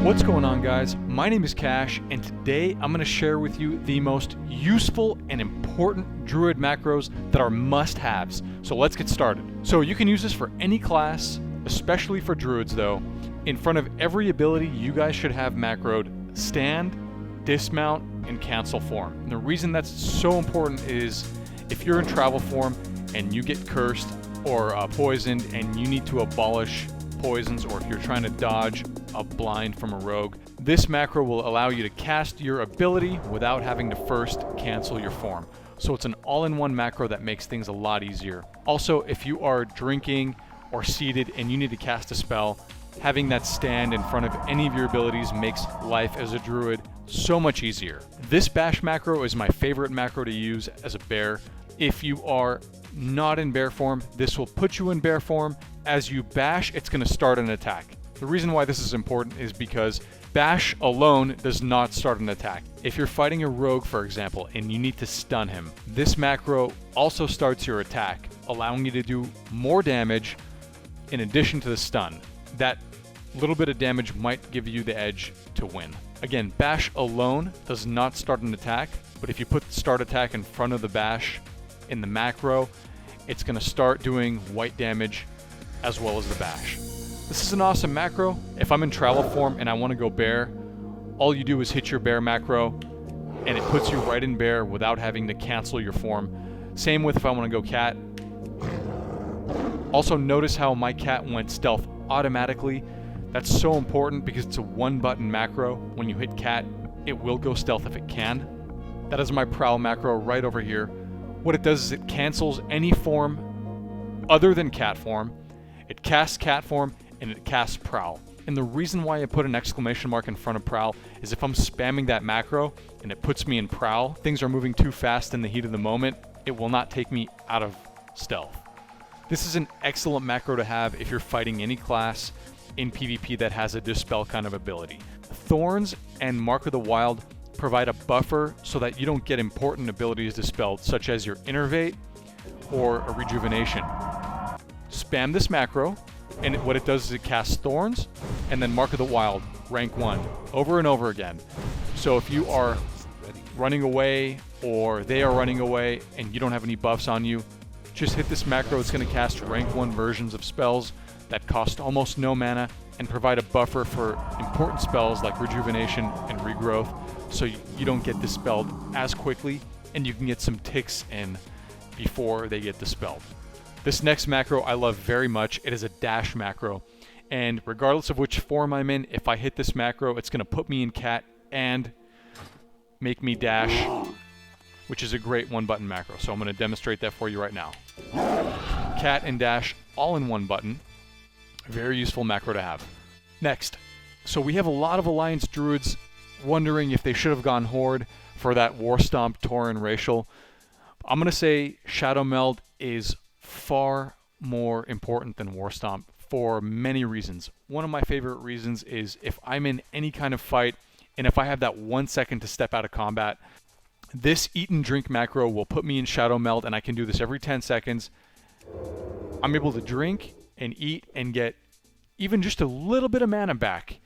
What's going on, guys? My name is Kash, and today I'm going to share with you the most useful and important druid macros that are must-haves. So let's get started. So you can use this for any class, especially for druids though. In front of every ability, you guys should have macroed stand, dismount, and cancel form. And the reason that's so important is if you're in travel form and you get cursed or poisoned and you need to abolish poisons, or if you're trying to dodge a blind from a rogue, this macro will allow you to cast your ability without having to first cancel your form. So it's an all-in-one macro that makes things a lot easier. Also, if you are drinking or seated and you need to cast a spell, having that stand in front of any of your abilities makes life as a druid so much easier. This bash macro is my favorite macro to use as a bear. If you are not in bear form, this will put you in bear form. As you bash, it's going to start an attack. The reason why this is important is because bash alone does not start an attack. If you're fighting a rogue, for example, and you need to stun him, this macro also starts your attack, allowing you to do more damage in addition to the stun. That little bit of damage might give you the edge to win. Again, bash alone does not start an attack, but if you put start attack in front of the bash in the macro, it's going to start doing white damage as well as the bash. This is an awesome macro. If I'm in travel form and I want to go bear, all you do is hit your bear macro and it puts you right in bear without having to cancel your form. Same with if I want to go cat. Also notice how my cat went stealth automatically. That's so important because it's a one button macro. When you hit cat, it will go stealth if it can. That is my prowl macro right over here. What it does is it cancels any form other than cat form. It casts cat form and it casts prowl. And the reason why I put an exclamation mark in front of prowl is if I'm spamming that macro and it puts me in prowl, things are moving too fast in the heat of the moment, it will not take me out of stealth. This is an excellent macro to have if you're fighting any class in PvP that has a dispel kind of ability. Thorns and Mark of the Wild provide a buffer so that you don't get important abilities dispelled, such as your Innervate or a Rejuvenation. Spam this macro, and what it does is it casts Thorns and then Mark of the Wild, rank 1, over and over again. So if you are running away or they are running away and you don't have any buffs on you, just hit this macro. It's going to cast rank 1 versions of spells that cost almost no mana and provide a buffer for important spells like Rejuvenation and Regrowth, so you don't get dispelled as quickly and you can get some ticks in before they get dispelled. This next macro I love very much. It is a dash macro, and regardless of which form I'm in, if I hit this macro, it's going to put me in cat and make me dash, which is a great one button macro. So I'm going to demonstrate that for you right now. Cat and dash all in one button. Very useful macro to have. Next, so we have a lot of Alliance druids wondering if they should have gone Horde for that War Stomp Tauren racial. I'm going to say Shadowmeld is far more important than War Stomp for many reasons. One of my favorite reasons is if I'm in any kind of fight and if I have that 1 second to step out of combat, this eat and drink macro will put me in Shadowmeld, and I can do this every 10 seconds. I'm able to drink and eat and get even just a little bit of mana back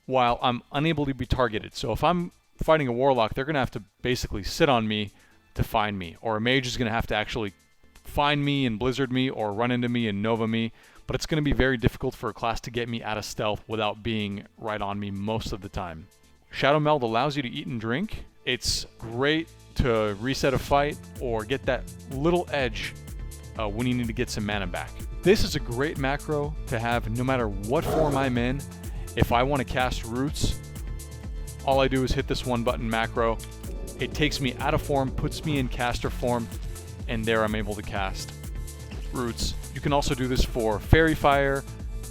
while I'm unable to be targeted. So if I'm fighting a warlock, they're going to have to basically sit on me to find me, or a mage is going to have to actually find me and blizzard me or run into me and nova me, but it's going to be very difficult for a class to get me out of stealth without being right on me most of the time. Shadowmeld allows you to eat and drink. It's great to reset a fight or get that little edge when you need to get some mana back. This is a great macro to have no matter what form I'm in. If I want to cast roots, all I do is hit this one button macro. It takes me out of form, puts me in caster form, and there I'm able to cast roots. You can also do this for Fairy Fire,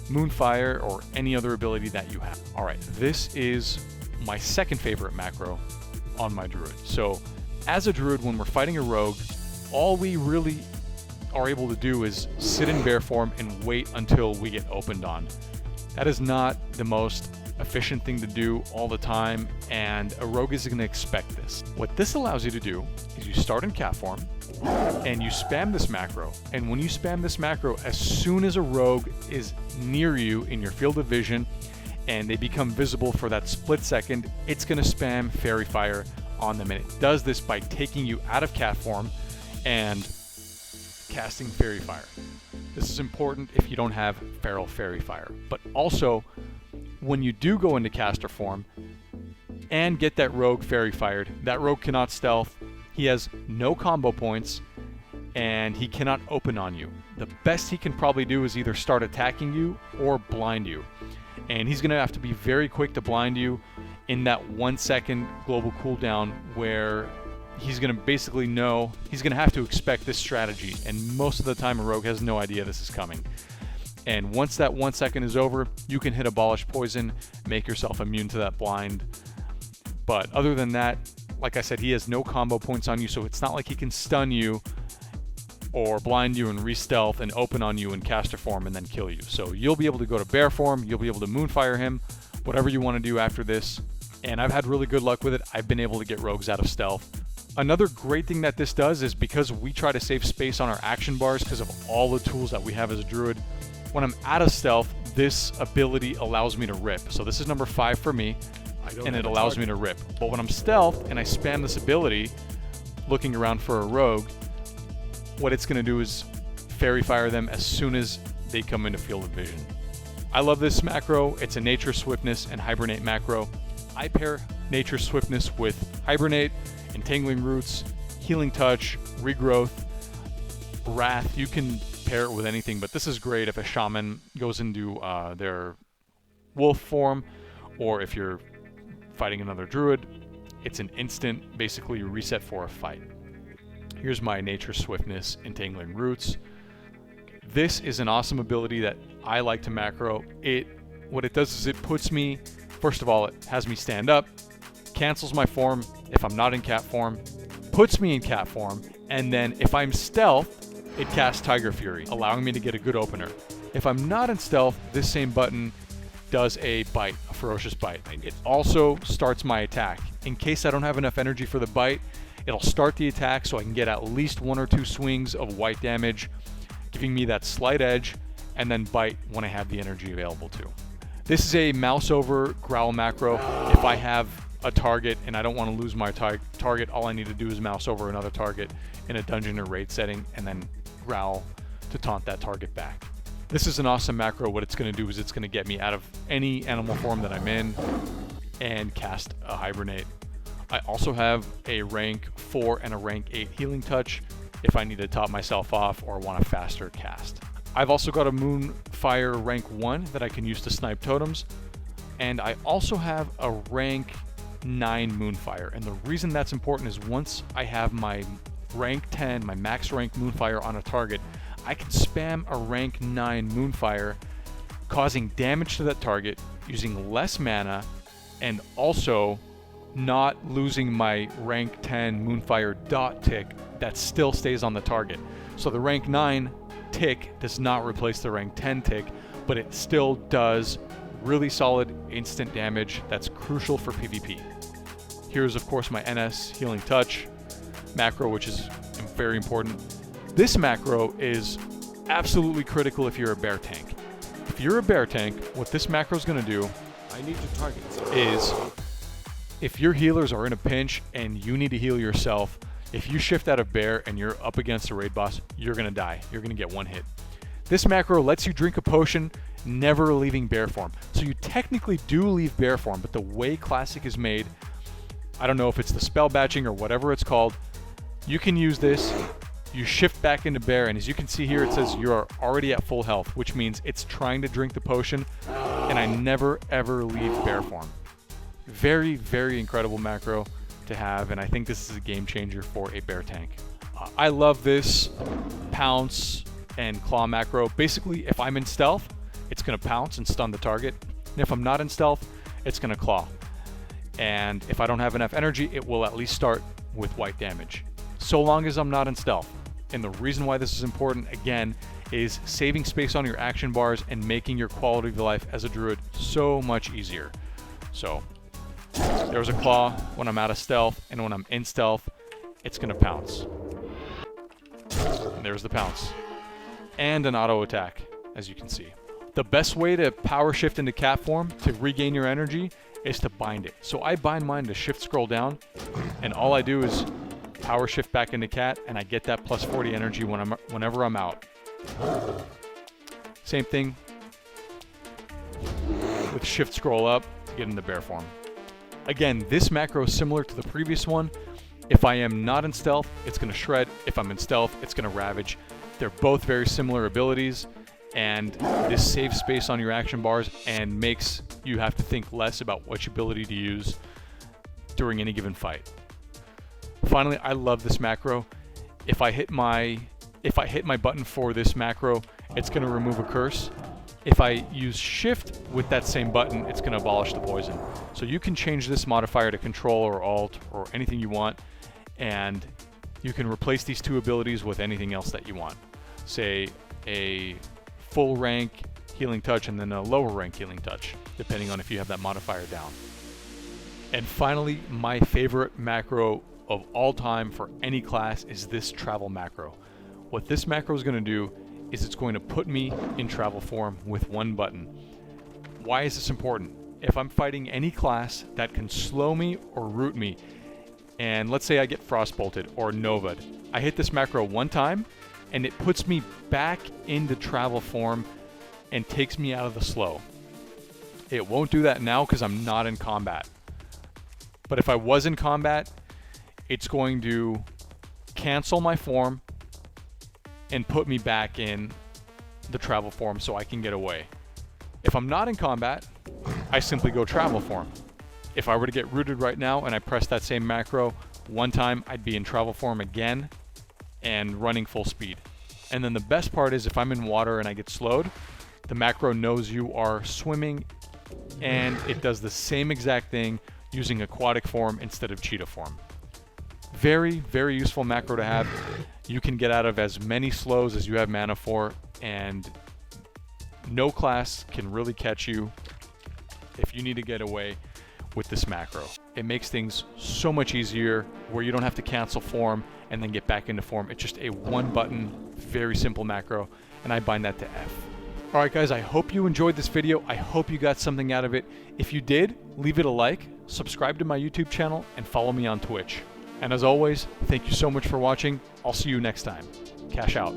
Moonfire, or any other ability that you have. Alright, this is my second favorite macro on my druid. So as a druid, when we're fighting a rogue, all we really are able to do is sit in bear form and wait until we get opened on. That is not the most efficient thing to do all the time, and a rogue is going to expect this. What this allows you to do is you start in cat form and you spam this macro, and when you spam this macro, as soon as a rogue is near you in your field of vision and they become visible for that split second, it's going to spam Fairy Fire on them. And it does this by taking you out of cat form and casting Fairy Fire. This is important if you don't have Feral Fairy Fire. But also, when you do go into caster form and get that rogue Fairy Fired, that rogue cannot stealth, he has no combo points, and he cannot open on you. The best he can probably do is either start attacking you or blind you. And he's going to have to be very quick to blind you in that 1 second global cooldown, where he's going to basically know, he's going to have to expect this strategy. And most of the time a rogue has no idea this is coming. And once that 1 second is over, you can hit Abolish Poison, make yourself immune to that blind. But other than that, like I said, he has no combo points on you, so it's not like he can stun you or blind you and re-stealth and open on you in caster form and then kill you. So you'll be able to go to bear form, you'll be able to moonfire him, whatever you want to do after this. And I've had really good luck with it. I've been able to get rogues out of stealth. Another great thing that this does is, because we try to save space on our action bars because of all the tools that we have as a druid, when I'm out of stealth, this ability allows me to rip. So this is number 5 for me, and it allows me to rip. But when I'm stealth and I spam this ability, looking around for a rogue, what it's going to do is Fairy Fire them as soon as they come into field of vision. I love this macro. It's a Nature Swiftness and Hibernate macro. I pair Nature Swiftness with Hibernate, Entangling Roots, Healing Touch, Regrowth, Wrath. You can pair it with anything, but this is great if a shaman goes into their wolf form, or if you're fighting another druid. It's an instant, basically, reset for a fight. Here's my Nature Swiftness, Entangling Roots. This is an awesome ability that I like to macro. What it does is it puts me, first of all, it has me stand up, cancels my form if I'm not in cat form, puts me in cat form, and then if I'm stealth, it casts Tiger Fury, allowing me to get a good opener. If I'm not in stealth, this same button does a bite, a ferocious bite. It also starts my attack. In case I don't have enough energy for the bite, it'll start the attack so I can get at least 1 or 2 swings of white damage, giving me that slight edge, and then bite when I have the energy available to. This is a mouse over growl macro. If I have a target and I don't want to lose my target, all I need to do is mouse over another target in a dungeon or raid setting and then growl to taunt that target back. This is an awesome macro. What it's going to do is it's going to get me out of any animal form that I'm in and cast a Hibernate. I also have a rank 4 and a rank 8 healing touch if I need to top myself off or want a faster cast. I've also got a Moonfire rank 1 that I can use to snipe totems, and I also have a rank 9 Moonfire. And the reason that's important is once I have my rank 10, my max rank Moonfire on a target, I can spam a rank 9 Moonfire, causing damage to that target using less mana, and also not losing my rank 10 Moonfire dot tick that still stays on the target. So the rank 9 tick does not replace the rank 10 tick, but it still does really solid instant damage that's crucial for PvP. Here's of course my NS Healing Touch macro, which is very important. This macro is absolutely critical if you're a bear tank. If you're a bear tank, what this macro is going to do is, if your healers are in a pinch and you need to heal yourself, if you shift out of bear and you're up against a raid boss, you're going to die. You're going to get 1 hit. This macro lets you drink a potion, never leaving bear form. So you technically do leave bear form, but the way Classic is made, I don't know if it's the spell batching or whatever it's called, you can use this, you shift back into bear, and as you can see here, it says you are already at full health, which means it's trying to drink the potion, and I never ever leave bear form. Very, very incredible macro to have, and I think this is a game changer for a bear tank. I love this pounce and claw macro. Basically, if I'm in stealth, it's going to pounce and stun the target, and if I'm not in stealth, it's going to claw. And if I don't have enough energy, it will at least start with white damage, so long as I'm not in stealth. And the reason why this is important, again, is saving space on your action bars and making your quality of life as a druid so much easier. So there's a claw when I'm out of stealth, and when I'm in stealth, it's going to pounce. And there's the pounce. And an auto attack, as you can see. The best way to power shift into cat form to regain your energy is to bind it. So I bind mine to shift scroll down, and all I do is power shift back into cat, and I get that plus 40 energy whenever I'm out. Same thing with shift scroll up to get into bear form. Again, this macro is similar to the previous one. If I am not in stealth, it's going to shred. If I'm in stealth, it's going to ravage. They're both very similar abilities, and this saves space on your action bars and makes you have to think less about which ability to use during any given fight. Finally, I love this macro. If I hit my button for this macro, it's going to remove a curse. If I use shift with that same button, it's going to abolish the poison. So you can change this modifier to control or alt or anything you want, and you can replace these two abilities with anything else that you want. Say a full rank healing touch and then a lower rank healing touch, depending on if you have that modifier down. And finally, my favorite macro of all time for any class is this travel macro. What this macro is going to do is it's going to put me in travel form with one button. Why is this important? If I'm fighting any class that can slow me or root me, and let's say I get frostbolted or nova'd, I hit this macro one time and it puts me back into travel form and takes me out of the slow. It won't do that now because I'm not in combat. But if I was in combat, it's going to cancel my form and put me back in the travel form so I can get away. If I'm not in combat, I simply go travel form. If I were to get rooted right now and I press that same macro one time, I'd be in travel form again and running full speed. And then the best part is if I'm in water and I get slowed, the macro knows you are swimming and it does the same exact thing using aquatic form instead of cheetah form. Very, very useful macro to have. You can get out of as many slows as you have mana for, and no class can really catch you if you need to get away with this macro. It makes things so much easier where you don't have to cancel form and then get back into form. It's just a one button, very simple macro, and I bind that to F. Alright guys, I hope you enjoyed this video. I hope you got something out of it. If you did, leave it a like, subscribe to my YouTube channel, and follow me on Twitch. And as always, thank you so much for watching. I'll see you next time. Kash out.